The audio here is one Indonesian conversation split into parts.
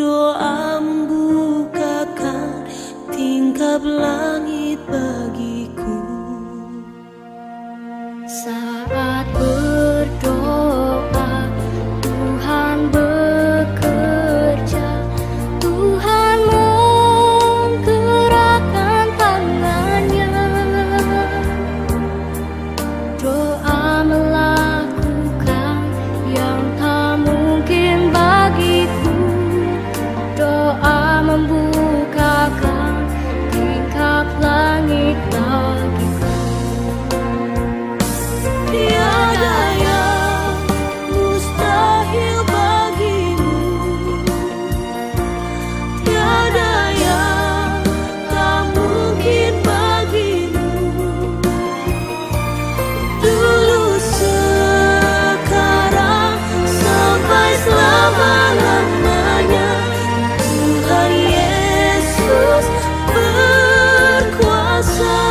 Doa membukakan tingkap langit bagiku. Saat berdoa, Tuhan bekerja. Tuhan menggerakkan tangannya. Doa melakukan yang tak mungkin bagiku. Doa membukakan tingkap langit bagiku. Tiada yang mustahil bagimu, tiada yang tak mungkin bagimu. Dulu, sekarang, sampai selama-lamanya, Tuhan Yesus berkuasa.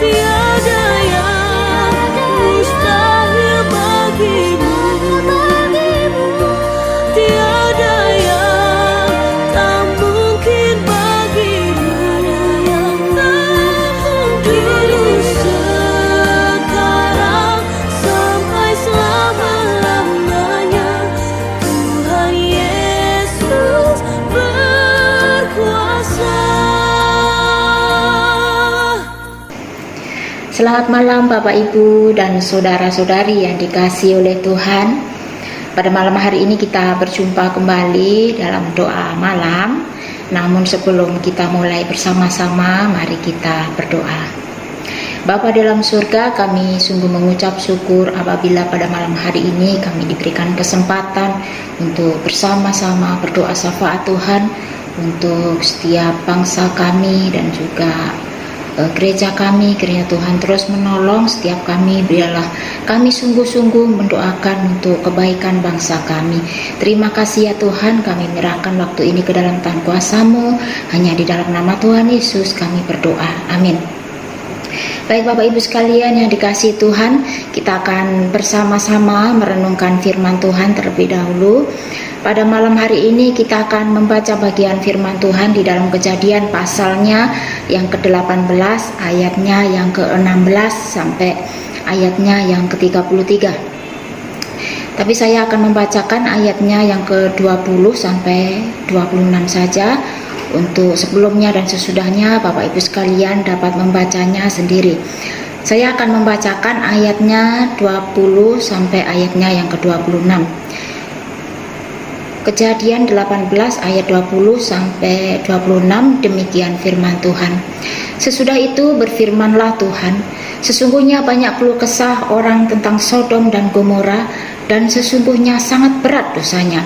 Tiada yang mustahil bagimu, tiada yang tak mungkin bagimu. Dulu, sekarang, sampai selama-lamanya, Tuhan Yesus berkuasa. Selamat malam Bapak Ibu dan saudara-saudari yang dikasihi oleh Tuhan. Pada malam hari ini kita berjumpa kembali dalam doa malam. Namun sebelum kita mulai bersama-sama, mari kita berdoa. Bapa dalam surga, kami sungguh mengucap syukur apabila pada malam hari ini kami diberikan kesempatan untuk bersama-sama berdoa syafaat Tuhan untuk setiap bangsa kami dan juga gereja kami. Kiranya Tuhan terus menolong setiap kami. Biarlah kami sungguh-sungguh mendoakan untuk kebaikan bangsa kami. Terima kasih ya Tuhan, kami menyerahkan waktu ini ke dalam tangan kuasa-Mu. Hanya di dalam nama Tuhan Yesus kami berdoa, amin. Baik Bapak Ibu sekalian yang dikasihi Tuhan, kita akan bersama-sama merenungkan firman Tuhan terlebih dahulu. Pada malam hari ini kita akan membaca bagian firman Tuhan di dalam Kejadian pasalnya yang ke-18, ayatnya yang ke-16 sampai ayatnya yang ke-33. Tapi saya akan membacakan ayatnya yang ke-20 sampai 26 saja. Untuk sebelumnya dan sesudahnya Bapak Ibu sekalian dapat membacanya sendiri. Saya akan membacakan ayatnya 20 sampai ayatnya yang ke-26. Kejadian 18 ayat 20 sampai 26, demikian firman Tuhan. Sesudah itu berfirmanlah Tuhan, sesungguhnya banyak keluh kesah orang tentang Sodom dan Gomora, dan sesungguhnya sangat berat dosanya.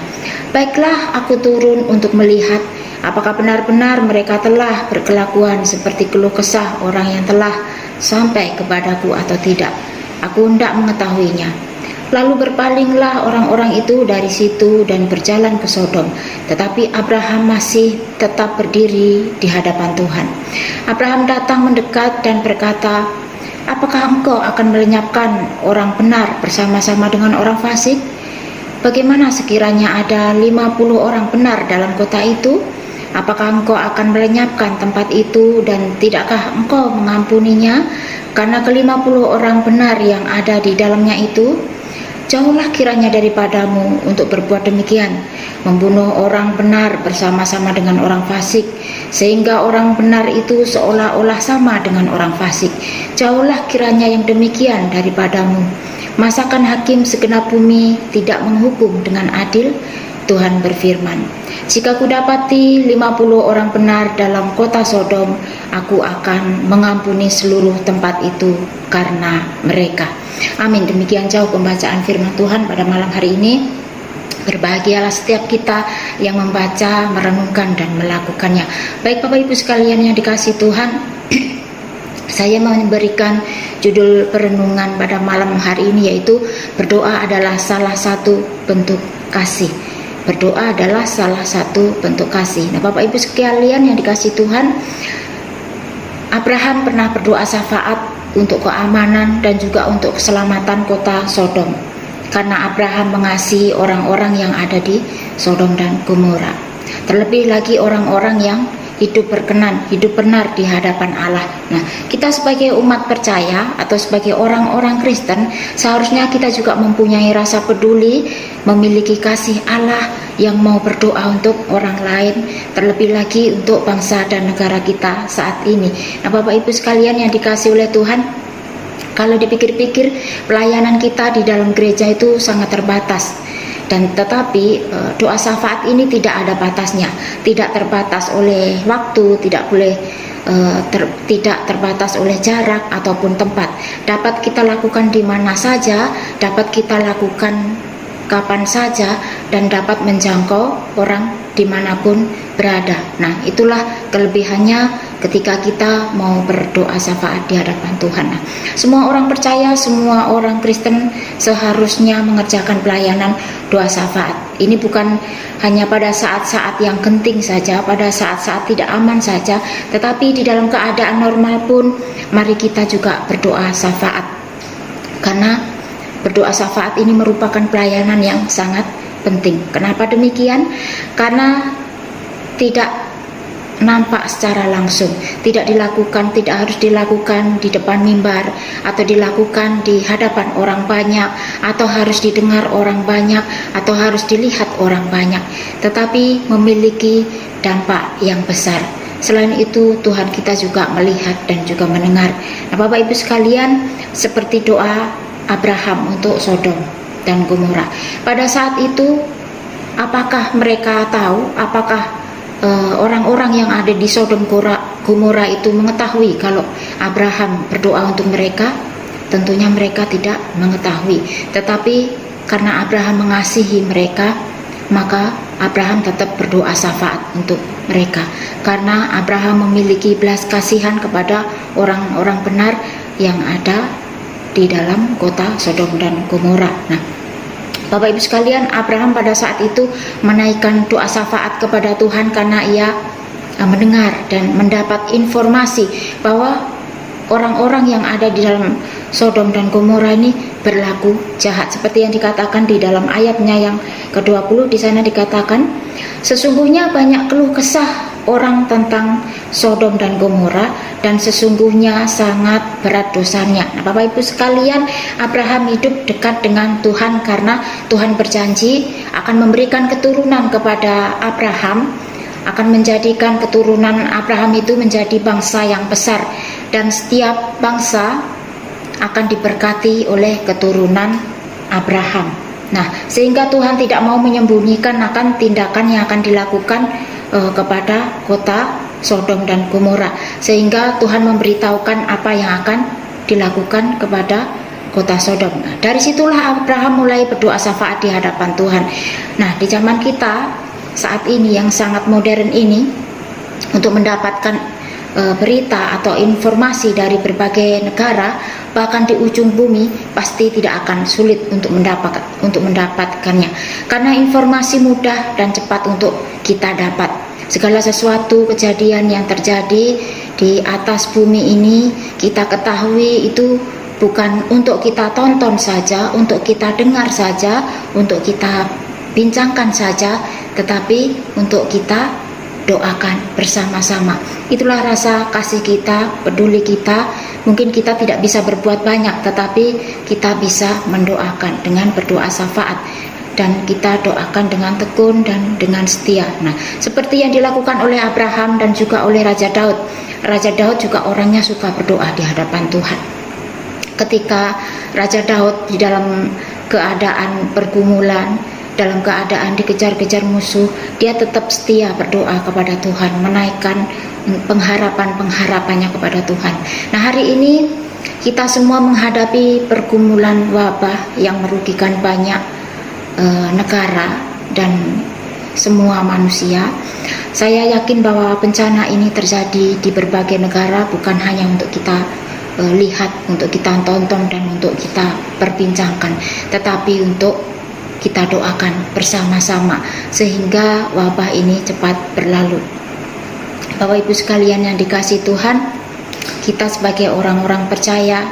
Baiklah, aku turun untuk melihat apakah benar-benar mereka telah berkelakuan seperti keluh kesah orang yang telah sampai kepadaku atau tidak. Aku hendak mengetahuinya. Lalu berpalinglah orang-orang itu dari situ dan berjalan ke Sodom. Tetapi Abraham masih tetap berdiri di hadapan Tuhan. Abraham datang mendekat dan berkata, apakah engkau akan melenyapkan orang benar bersama-sama dengan orang fasik? Bagaimana sekiranya ada 50 orang benar dalam kota itu? Apakah engkau akan melenyapkan tempat itu dan tidakkah engkau mengampuninya karena ke-50 orang benar yang ada di dalamnya itu? Jauhlah kiranya daripadamu untuk berbuat demikian, membunuh orang benar bersama-sama dengan orang fasik, sehingga orang benar itu seolah-olah sama dengan orang fasik. Jauhlah kiranya yang demikian daripadamu. Masakan hakim segenap bumi tidak menghukum dengan adil? Tuhan berfirman, jika kudapati 50 orang benar dalam kota Sodom, aku akan mengampuni seluruh tempat itu karena mereka. Amin. Demikian jauh pembacaan firman Tuhan pada malam hari ini. Berbahagialah setiap kita yang membaca, merenungkan, dan melakukannya. Baik Bapak Ibu sekalian yang dikasihi Tuhan, saya memberikan judul perenungan pada malam hari ini, yaitu berdoa adalah salah satu bentuk kasih. Berdoa adalah salah satu bentuk kasih. Nah Bapak Ibu sekalian yang dikasihi Tuhan, Abraham pernah berdoa syafaat untuk keamanan dan juga untuk keselamatan kota Sodom. karena Abraham mengasihi orang-orang yang ada di Sodom dan Gomora. Terlebih lagi orang-orang yang hidup berkenan, hidup benar di hadapan Allah. Nah, kita sebagai umat percaya atau sebagai orang-orang Kristen, seharusnya kita juga mempunyai rasa peduli, memiliki kasih Allah yang mau berdoa untuk orang lain, terlebih lagi untuk bangsa dan negara kita saat ini. Nah, Bapak Ibu sekalian yang dikasihi oleh Tuhan, kalau dipikir-pikir, pelayanan kita di dalam gereja itu sangat terbatas. Dan tetapi doa syafaat ini tidak ada batasnya, tidak terbatas oleh waktu, tidak terbatas oleh jarak ataupun tempat. Dapat kita lakukan di mana saja, dapat kita lakukan kapan saja, dan dapat menjangkau orang dimanapun berada. Nah, itulah kelebihannya ketika kita mau berdoa syafaat di hadapan Tuhan. Nah, semua orang percaya, semua orang Kristen seharusnya mengerjakan pelayanan doa syafaat. Ini bukan hanya pada saat-saat yang genting saja, pada saat-saat tidak aman saja, tetapi di dalam keadaan normal pun mari kita juga berdoa syafaat. Karena berdoa syafaat ini merupakan pelayanan yang sangat penting. Kenapa demikian? Karena tidak nampak secara langsung, tidak harus dilakukan di depan mimbar, atau dilakukan di hadapan orang banyak, atau harus didengar orang banyak, atau harus dilihat orang banyak, tetapi memiliki dampak yang besar. Selain itu, Tuhan kita juga melihat dan juga mendengar. Nah, Bapak Ibu sekalian, seperti doa Abraham untuk Sodom dan Gomora. Pada saat itu, apakah mereka tahu, apakah orang-orang yang ada di Sodom Gomora itu mengetahui kalau Abraham berdoa untuk mereka? Tentunya mereka tidak mengetahui. Tetapi karena Abraham mengasihi mereka, maka Abraham tetap berdoa syafaat untuk mereka. Karena Abraham memiliki belas kasihan kepada orang-orang benar yang ada di dalam kota Sodom dan Gomora. Nah, Bapak Ibu sekalian, Abraham pada saat itu menaikkan doa syafaat kepada Tuhan karena ia mendengar dan mendapat informasi bahwa orang-orang yang ada di dalam Sodom dan Gomora ini berlaku jahat. Seperti yang dikatakan di dalam ayatnya yang ke-20, di sana dikatakan, sesungguhnya banyak keluh kesah orang tentang Sodom dan Gomora, dan sesungguhnya sangat berat dosanya. Nah, Bapak Ibu sekalian, Abraham hidup dekat dengan Tuhan karena Tuhan berjanji akan memberikan keturunan kepada Abraham, akan menjadikan keturunan Abraham itu menjadi bangsa yang besar, dan setiap bangsa akan diberkati oleh keturunan Abraham. Nah, sehingga Tuhan tidak mau menyembunyikan akan tindakan yang akan dilakukan kepada kota Sodom dan Gomora, sehingga Tuhan memberitahukan apa yang akan dilakukan kepada kota Sodom. Nah, dari situlah Abraham mulai berdoa syafaat di hadapan Tuhan. Nah, di zaman kita saat ini yang sangat modern ini, untuk mendapatkan berita atau informasi dari berbagai negara, bahkan di ujung bumi, pasti tidak akan sulit untuk mendapatkannya, karena informasi mudah dan cepat untuk kita dapat. Segala sesuatu kejadian yang terjadi di atas bumi ini kita ketahui itu bukan untuk kita tonton saja, untuk kita dengar saja, untuk kita bincangkan saja, tetapi untuk kita doakan bersama-sama. Itulah rasa kasih kita, peduli kita. Mungkin kita tidak bisa berbuat banyak, tetapi kita bisa mendoakan dengan berdoa syafaat, dan kita doakan dengan tekun dan dengan setia. Nah, seperti yang dilakukan oleh Abraham dan juga oleh Raja Daud. Raja Daud juga orangnya suka berdoa di hadapan Tuhan. Ketika Raja Daud di dalam keadaan pergumulan, dalam keadaan dikejar-kejar musuh, dia tetap setia berdoa kepada Tuhan, menaikkan pengharapan-pengharapannya kepada Tuhan. Nah, hari ini kita semua menghadapi pergumulan wabah yang merugikan banyak negara dan semua manusia. Saya yakin bahwa bencana ini terjadi di berbagai negara, bukan hanya untuk kita lihat, untuk kita tonton dan untuk kita perbincangkan, tetapi untuk kita doakan bersama-sama sehingga wabah ini cepat berlalu. Bapak Ibu sekalian yang dikasihi Tuhan, kita sebagai orang-orang percaya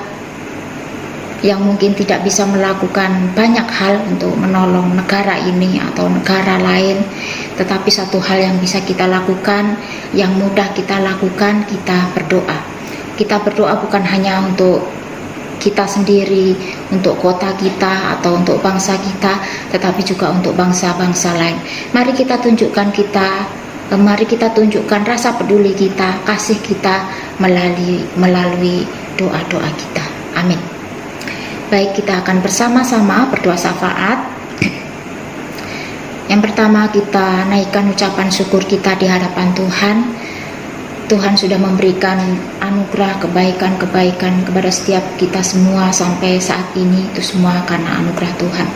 yang mungkin tidak bisa melakukan banyak hal untuk menolong negara ini atau negara lain, tetapi satu hal yang bisa kita lakukan, yang mudah kita lakukan, kita berdoa. Kita berdoa bukan hanya untuk kita sendiri, untuk kota kita atau untuk bangsa kita, tetapi juga untuk bangsa-bangsa lain. Mari kita tunjukkan rasa peduli kita, kasih kita melalui doa-doa kita. Amin. Baik, kita akan bersama-sama berdoa syafaat. Yang pertama, kita naikkan ucapan syukur kita di hadapan Tuhan. Tuhan sudah memberikan anugerah kebaikan-kebaikan kepada setiap kita semua sampai saat ini, itu semua karena anugerah Tuhan.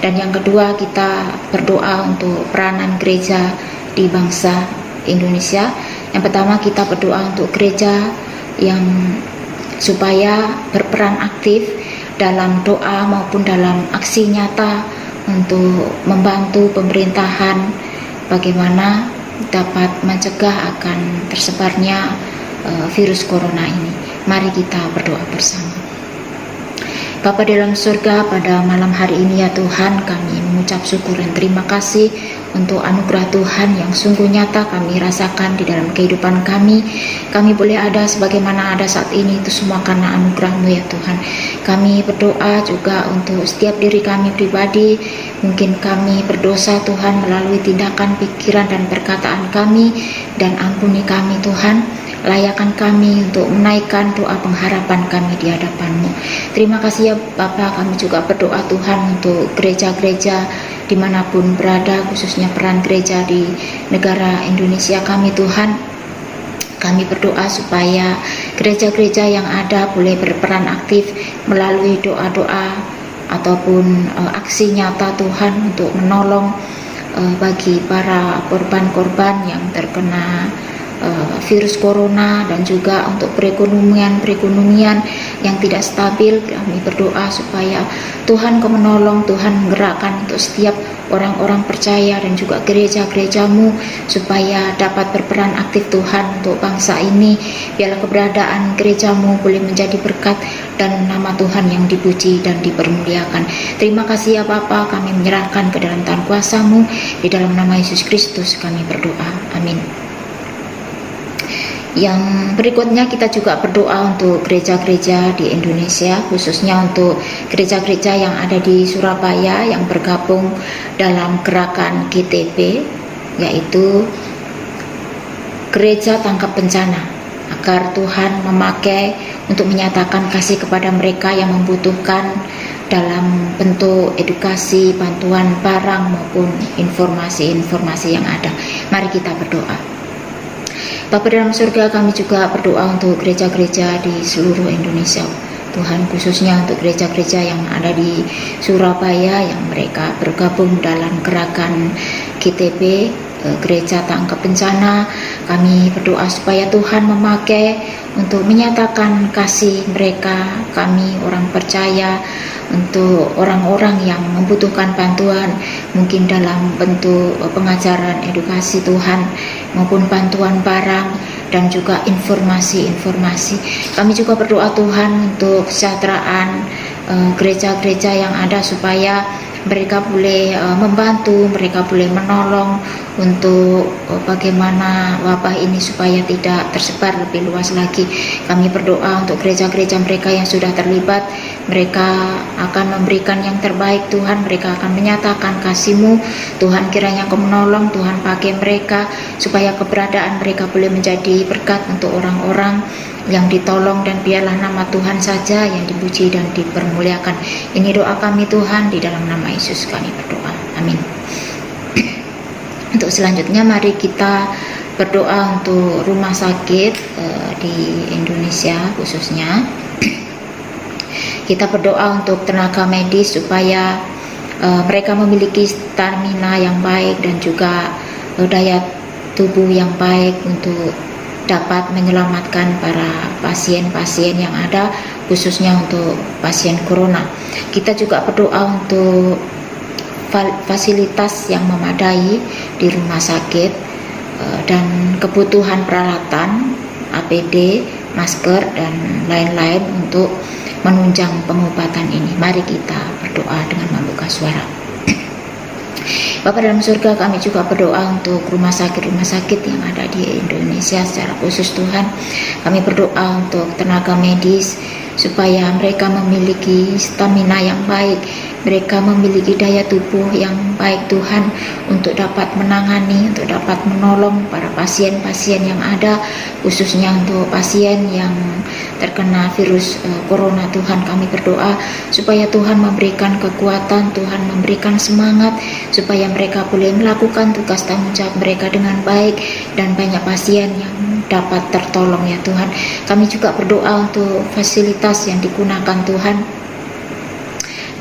Dan yang kedua, kita berdoa untuk peranan gereja di bangsa Indonesia. Yang pertama, kita berdoa untuk gereja yang supaya berperan aktif dalam doa maupun dalam aksi nyata untuk membantu pemerintahan bagaimana dapat mencegah akan tersebarnya virus corona ini. Mari kita berdoa bersama. Bapa di dalam surga, pada malam hari ini ya Tuhan, kami mengucap syukur dan terima kasih untuk anugerah Tuhan yang sungguh nyata kami rasakan di dalam kehidupan kami. Kami boleh ada sebagaimana ada saat ini, itu semua karena anugerah-Mu ya Tuhan. Kami berdoa juga untuk setiap diri kami pribadi. Mungkin kami berdosa Tuhan melalui tindakan, pikiran dan perkataan kami, dan ampuni kami Tuhan. Layakan kami untuk menaikkan doa pengharapan kami di hadapan-Mu. Terima kasih ya Bapa, kami juga berdoa Tuhan untuk gereja-gereja dimanapun berada, khususnya peran gereja di negara Indonesia kami Tuhan. Kami berdoa supaya gereja-gereja yang ada boleh berperan aktif melalui doa-doa ataupun aksi nyata Tuhan untuk menolong bagi para korban-korban yang terkena virus corona, dan juga untuk perekonomian yang tidak stabil. Kami berdoa supaya Tuhan Kau menolong, Tuhan menggerakkan untuk setiap orang-orang percaya dan juga gereja-gereja-Mu supaya dapat berperan aktif Tuhan untuk bangsa ini. Biarlah keberadaan gereja-Mu boleh menjadi berkat dan nama Tuhan yang dipuji dan dipermuliakan. Terima kasih ya Bapa, kami menyerahkan ke dalam tangan kuasa-Mu, di dalam nama Yesus Kristus kami berdoa. Amin. Yang berikutnya, kita juga berdoa untuk gereja-gereja di Indonesia, khususnya untuk gereja-gereja yang ada di Surabaya yang bergabung dalam gerakan GTB, yaitu Gereja Tangkap Bencana, agar Tuhan memakai untuk menyatakan kasih kepada mereka yang membutuhkan dalam bentuk edukasi, bantuan barang maupun informasi-informasi yang ada. Mari kita berdoa. Bapa dalam surga, kami juga berdoa untuk gereja-gereja di seluruh Indonesia. Tuhan, khususnya untuk gereja-gereja yang ada di Surabaya yang mereka bergabung dalam gerakan GTB, Gereja Tangkap Bencana. Kami berdoa supaya Tuhan memakai untuk menyatakan kasih mereka, kami orang percaya, untuk orang-orang yang membutuhkan bantuan, mungkin dalam bentuk pengajaran, edukasi Tuhan, maupun bantuan barang dan juga informasi-informasi. Kami juga berdoa Tuhan untuk kesejahteraan gereja-gereja yang ada, supaya mereka boleh membantu, mereka boleh menolong untuk bagaimana wabah ini supaya tidak tersebar lebih luas lagi. Kami berdoa untuk gereja-gereja mereka yang sudah terlibat, mereka akan memberikan yang terbaik Tuhan, mereka akan menyatakan kasih-Mu Tuhan. Kiranya Kau menolong Tuhan, pakai mereka supaya keberadaan mereka boleh menjadi berkat untuk orang-orang yang ditolong, dan biarlah nama Tuhan saja yang dipuji dan dipermuliakan. Ini doa kami Tuhan, di dalam nama Yesus kami berdoa. Amin. Untuk selanjutnya, mari kita berdoa untuk rumah sakit di Indonesia khususnya. Kita berdoa untuk tenaga medis supaya mereka memiliki stamina yang baik dan juga daya tubuh yang baik untuk dapat menyelamatkan para pasien-pasien yang ada, khususnya untuk pasien corona. Kita juga berdoa untuk fasilitas yang memadai di rumah sakit dan kebutuhan peralatan APD, masker dan lain-lain untuk menunjang pengobatan ini. Mari kita berdoa dengan membuka suara. Bapa dalam surga, kami juga berdoa untuk rumah sakit yang ada di Indonesia secara khusus Tuhan. Kami berdoa untuk tenaga medis supaya mereka memiliki stamina yang baik, mereka memiliki daya tubuh yang baik Tuhan, untuk dapat menangani, untuk dapat menolong para pasien-pasien yang ada, khususnya untuk pasien yang terkena virus corona. Tuhan, kami berdoa supaya Tuhan memberikan kekuatan, Tuhan memberikan semangat, supaya mereka boleh melakukan tugas tanggung jawab mereka dengan baik, dan banyak pasien yang dapat tertolong ya Tuhan. Kami juga berdoa untuk fasilitas yang digunakan Tuhan,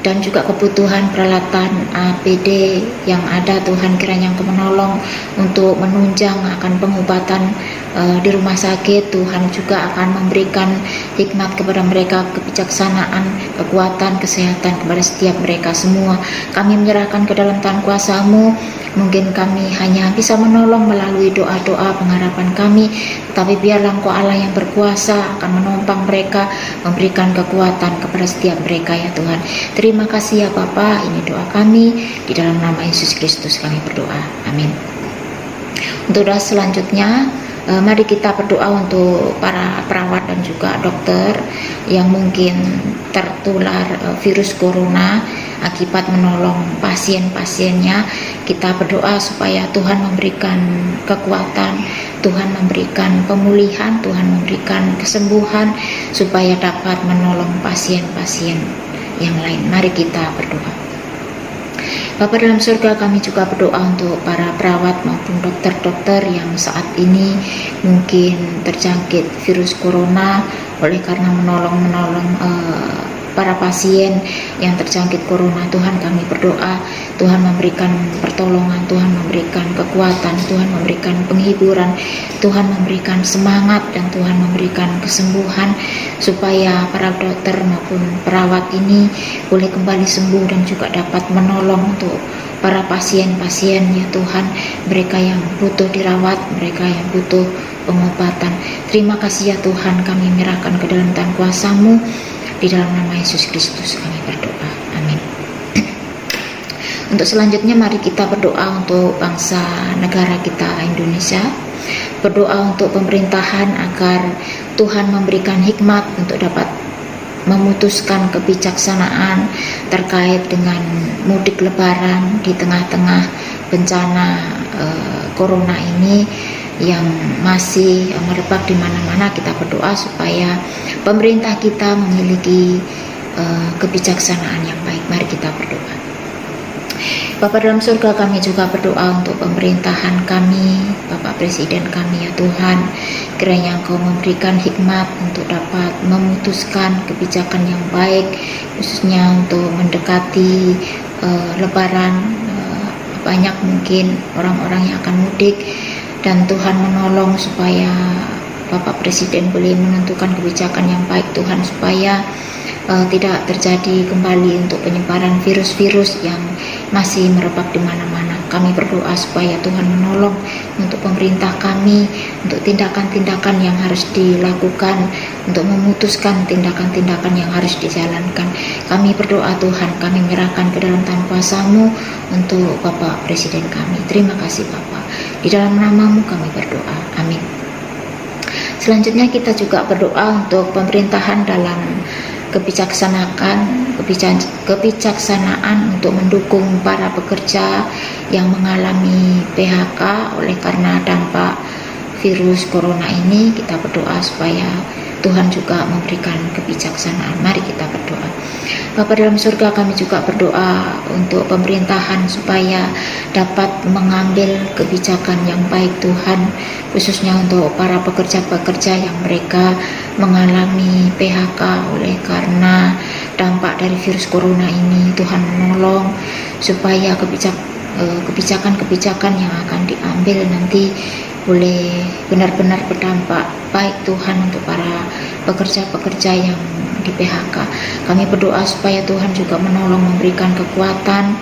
dan juga kebutuhan peralatan APD yang ada Tuhan, kiranya Engkau menolong untuk menunjang akan pengobatan di rumah sakit. Tuhan juga akan memberikan hikmat kepada mereka, kebijaksanaan, kekuatan, kesehatan kepada setiap mereka semua. Kami menyerahkan ke dalam tangan kuasa-Mu. Mungkin kami hanya bisa menolong melalui doa-doa pengharapan kami, tetapi biarlah Engkau Allah yang berkuasa akan menopang mereka, memberikan kekuatan kepada setiap mereka ya Tuhan. Terima kasih ya Bapa, ini doa kami, di dalam nama Yesus Kristus kami berdoa, amin. Untuk doa selanjutnya, mari kita berdoa untuk para perawat dan juga dokter yang mungkin tertular virus corona akibat menolong pasien-pasiennya. Kita berdoa supaya Tuhan memberikan kekuatan, Tuhan memberikan pemulihan, Tuhan memberikan kesembuhan, supaya dapat menolong pasien-pasien yang lain. Mari kita berdoa. Bapa dalam surga, kami juga berdoa untuk para perawat maupun dokter-dokter yang saat ini mungkin terjangkit virus corona oleh karena menolong para pasien yang terjangkit corona. Tuhan, kami berdoa Tuhan memberikan pertolongan, Tuhan memberikan kekuatan, Tuhan memberikan penghiburan, Tuhan memberikan semangat, dan Tuhan memberikan kesembuhan, supaya para dokter maupun perawat ini boleh kembali sembuh dan juga dapat menolong untuk para pasien-pasien ya Tuhan, mereka yang butuh dirawat, mereka yang butuh pengobatan. Terima kasih ya Tuhan, kami menyerahkan ke dalam tangan kuasa-Mu, di dalam nama Yesus Kristus kami berdoa, amin. Untuk selanjutnya, mari kita berdoa untuk bangsa negara kita Indonesia. Berdoa untuk pemerintahan agar Tuhan memberikan hikmat untuk dapat memutuskan kebijaksanaan terkait dengan mudik lebaran di tengah-tengah bencana corona ini yang masih merebak di mana-mana. Kita berdoa supaya pemerintah kita memiliki kebijaksanaan yang baik. Mari kita berdoa. Bapa dalam surga, kami juga berdoa untuk pemerintahan kami, Bapak Presiden kami ya Tuhan, kiranya Engkau memberikan hikmat untuk dapat memutuskan kebijakan yang baik, khususnya untuk mendekati lebaran. Banyak mungkin orang-orang yang akan mudik, dan Tuhan menolong supaya Bapak Presiden boleh menentukan kebijakan yang baik Tuhan, supaya tidak terjadi kembali untuk penyebaran virus-virus yang masih merebak di mana-mana. Kami berdoa supaya Tuhan menolong untuk pemerintah kami, untuk tindakan-tindakan yang harus dilakukan, untuk memutuskan tindakan-tindakan yang harus dijalankan. Kami berdoa Tuhan, kami menyerahkan ke dalam tangan kuasa-Mu untuk Bapak Presiden kami. Terima kasih Bapak, di dalam nama-Mu kami berdoa, amin. Selanjutnya kita juga berdoa untuk pemerintahan dalam kebijaksanaan untuk mendukung para pekerja yang mengalami PHK oleh karena dampak virus corona ini. Kita berdoa supaya Tuhan juga memberikan kebijaksanaan. Mari kita berdoa. Bapa dalam surga, kami juga berdoa untuk pemerintahan supaya dapat mengambil kebijakan yang baik Tuhan, khususnya untuk para pekerja-pekerja yang mereka mengalami PHK oleh karena dampak dari virus corona ini. Tuhan menolong supaya kebijakan-kebijakan yang akan diambil nanti boleh benar-benar berdampak baik Tuhan untuk para pekerja-pekerja yang di PHK. Kami berdoa supaya Tuhan juga menolong, memberikan kekuatan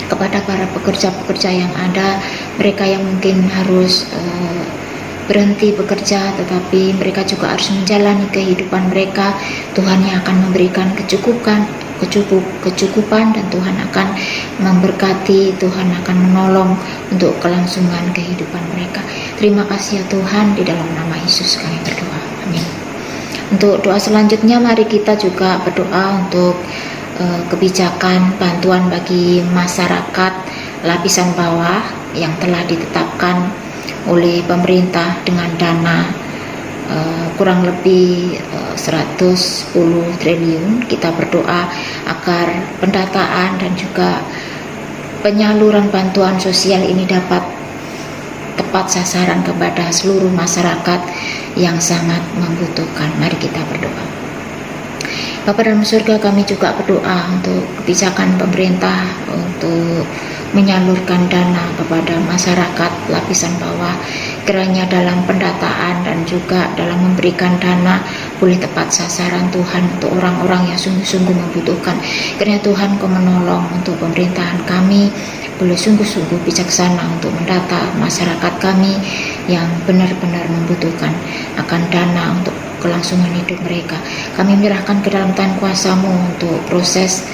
kepada para pekerja-pekerja yang ada, mereka yang mungkin harus berhenti bekerja, tetapi mereka juga harus menjalani kehidupan mereka. Tuhan yang akan memberikan kecukupan, dan Tuhan akan memberkati, Tuhan akan menolong untuk kelangsungan kehidupan mereka. Terima kasih ya Tuhan, di dalam nama Yesus kami berdoa, amin. Untuk doa selanjutnya, mari kita juga berdoa untuk kebijakan bantuan bagi masyarakat lapisan bawah yang telah ditetapkan oleh pemerintah dengan dana kurang lebih 110 triliun. Kita berdoa agar pendataan dan juga penyaluran bantuan sosial ini dapat tepat sasaran kepada seluruh masyarakat yang sangat membutuhkan. Mari kita berdoa. Bapa dalam surga, kami juga berdoa untuk kebijakan pemerintah untuk menyalurkan dana kepada masyarakat lapisan bawah. Kiranya dalam pendataan dan juga dalam memberikan dana boleh tepat sasaran Tuhan untuk orang-orang yang sungguh-sungguh membutuhkan. Kiranya Tuhan Kau menolong untuk pemerintahan kami boleh sungguh-sungguh bijaksana untuk mendata masyarakat kami yang benar-benar membutuhkan akan dana untuk kelangsungan hidup mereka. Kami menyerahkan ke dalam tangan kuasa-Mu untuk proses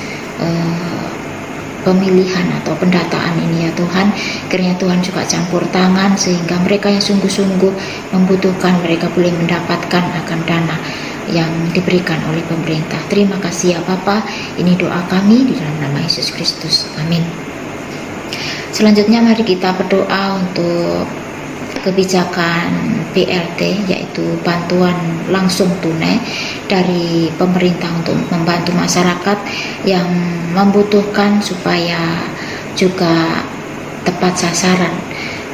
pemilihan atau pendataan ini ya Tuhan. Kiranya Tuhan juga campur tangan sehingga mereka yang sungguh-sungguh membutuhkan, mereka boleh mendapatkan akan dana yang diberikan oleh pemerintah. Terima kasih ya Bapa. Ini doa kami di dalam nama Yesus Kristus, amin. Selanjutnya mari kita berdoa untuk kebijakan BLT, yaitu bantuan langsung tunai dari pemerintah untuk membantu masyarakat yang membutuhkan supaya juga tepat sasaran.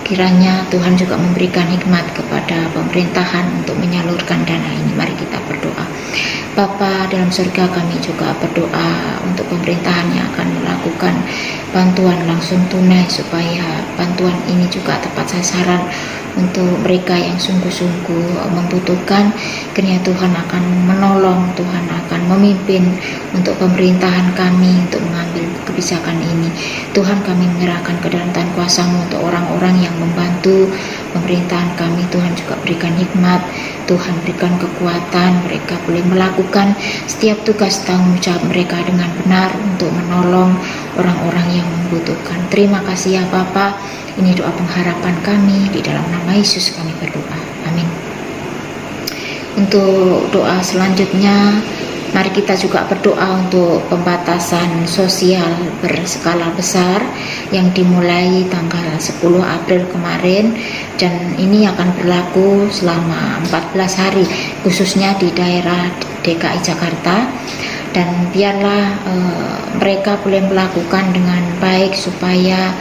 Kiranya Tuhan juga memberikan hikmat kepada pemerintahan untuk menyalurkan dana ini. Mari kita berdoa. Bapa dalam surga, kami juga berdoa untuk pemerintahan yang akan melakukan bantuan langsung tunai supaya bantuan ini juga tepat sasaran untuk mereka yang sungguh-sungguh membutuhkan. Kiranya Tuhan akan menolong, Tuhan akan memimpin untuk pemerintahan kami untuk mengambil kebijakan ini. Tuhan, kami menyerahkan ke dalam tangan kuasa-Mu untuk orang-orang yang membantu pemerintahan kami. Tuhan juga berikan hikmat, Tuhan berikan kekuatan, mereka boleh melakukan setiap tugas tanggung jawab mereka dengan benar untuk menolong orang-orang yang membutuhkan. Terima kasih ya Bapa. Ini doa pengharapan kami, di dalam nama Yesus kami berdoa, amin. Untuk doa selanjutnya, mari kita juga berdoa untuk pembatasan sosial berskala besar yang dimulai tanggal 10 April kemarin, dan ini akan berlaku selama 14 hari khususnya di daerah DKI Jakarta. Dan biarlah mereka boleh melakukan dengan baik supaya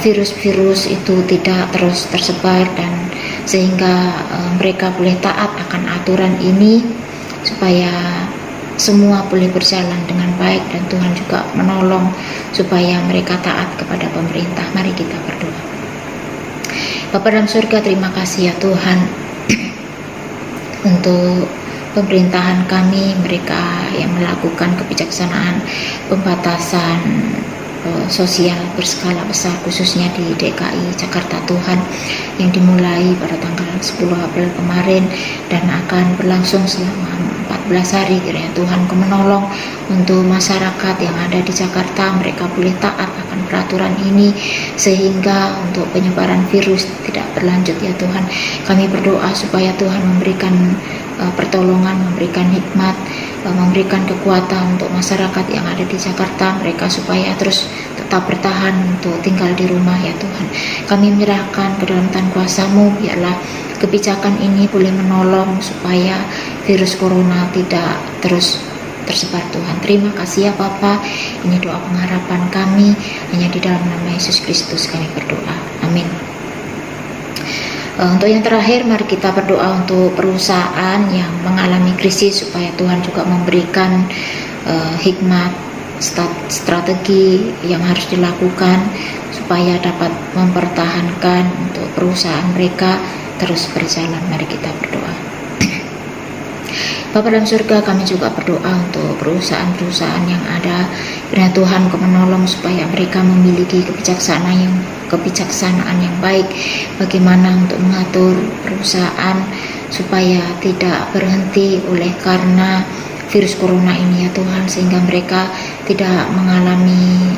virus-virus itu tidak terus tersebar, dan sehingga mereka boleh taat akan aturan ini supaya semua boleh berjalan dengan baik, dan Tuhan juga menolong supaya mereka taat kepada pemerintah. Mari kita berdoa. Bapa dalam surga, terima kasih ya Tuhan untuk pemerintahan kami, mereka yang melakukan kebijaksanaan pembatasan sosial berskala besar khususnya di DKI Jakarta Tuhan, yang dimulai pada tanggal 10 April kemarin dan akan berlangsung selama 14 hari. Kiranya Tuhan Kau menolong untuk masyarakat yang ada di Jakarta, mereka boleh taat akan peraturan ini sehingga untuk penyebaran virus tidak berlanjut ya Tuhan. Kami berdoa supaya Tuhan memberikan pertolongan, memberikan hikmat, memberikan kekuatan untuk masyarakat yang ada di Jakarta, mereka supaya terus tetap bertahan untuk tinggal di rumah ya Tuhan. Kami menyerahkan ke dalam tangan kuasa-Mu, biarlah kebijakan ini boleh menolong supaya virus corona tidak terus tersebar Tuhan. Terima kasih ya Bapa. Ini doa pengharapan kami, hanya di dalam nama Yesus Kristus kami berdoa, amin. Untuk yang terakhir, mari kita berdoa untuk perusahaan yang mengalami krisis supaya Tuhan juga memberikan hikmat, strategi yang harus dilakukan supaya dapat mempertahankan untuk perusahaan mereka terus berjalan. Mari kita berdoa. Bapa dalam surga, kami juga berdoa untuk perusahaan-perusahaan yang ada. Kiranya Tuhan Kau menolong supaya mereka memiliki kebijaksanaan yang kebijaksanaan yang baik, bagaimana untuk mengatur perusahaan supaya tidak berhenti oleh karena virus corona ini ya Tuhan, sehingga mereka tidak mengalami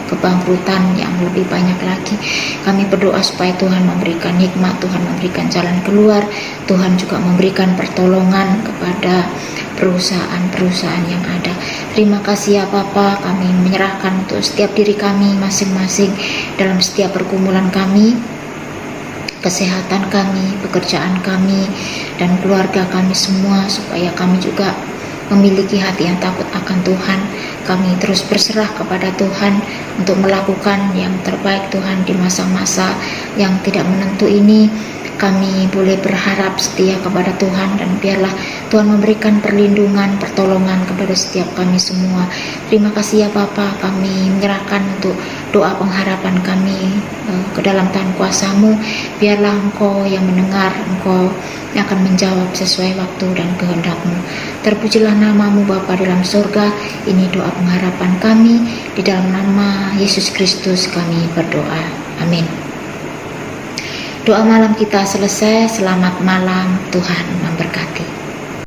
kebangkrutan yang lebih banyak lagi. Kami berdoa supaya Tuhan memberikan hikmat, Tuhan memberikan jalan keluar, Tuhan juga memberikan pertolongan kepada perusahaan-perusahaan yang ada. Terima kasih ya Bapa, kami menyerahkan untuk setiap diri kami masing-masing dalam setiap pergumulan kami, kesehatan kami, pekerjaan kami, dan keluarga kami semua, supaya kami juga memiliki hati yang takut akan Tuhan. Kami terus berserah kepada Tuhan untuk melakukan yang terbaik Tuhan di masa-masa yang tidak menentu ini. Kami boleh berharap setia kepada Tuhan, dan biarlah Tuhan memberikan perlindungan, pertolongan kepada setiap kami semua. Terima kasih ya Bapa, kami menyerahkan untuk doa pengharapan kami ke dalam tangan kuasa-Mu. Biarlah Engkau yang mendengar, Engkau yang akan menjawab sesuai waktu dan kehendak-Mu. Terpujilah nama-Mu Bapa dalam surga. Ini doa pengharapan kami, di dalam nama Yesus Kristus kami berdoa. Amin. Doa malam kita selesai. Selamat malam, Tuhan memberkati.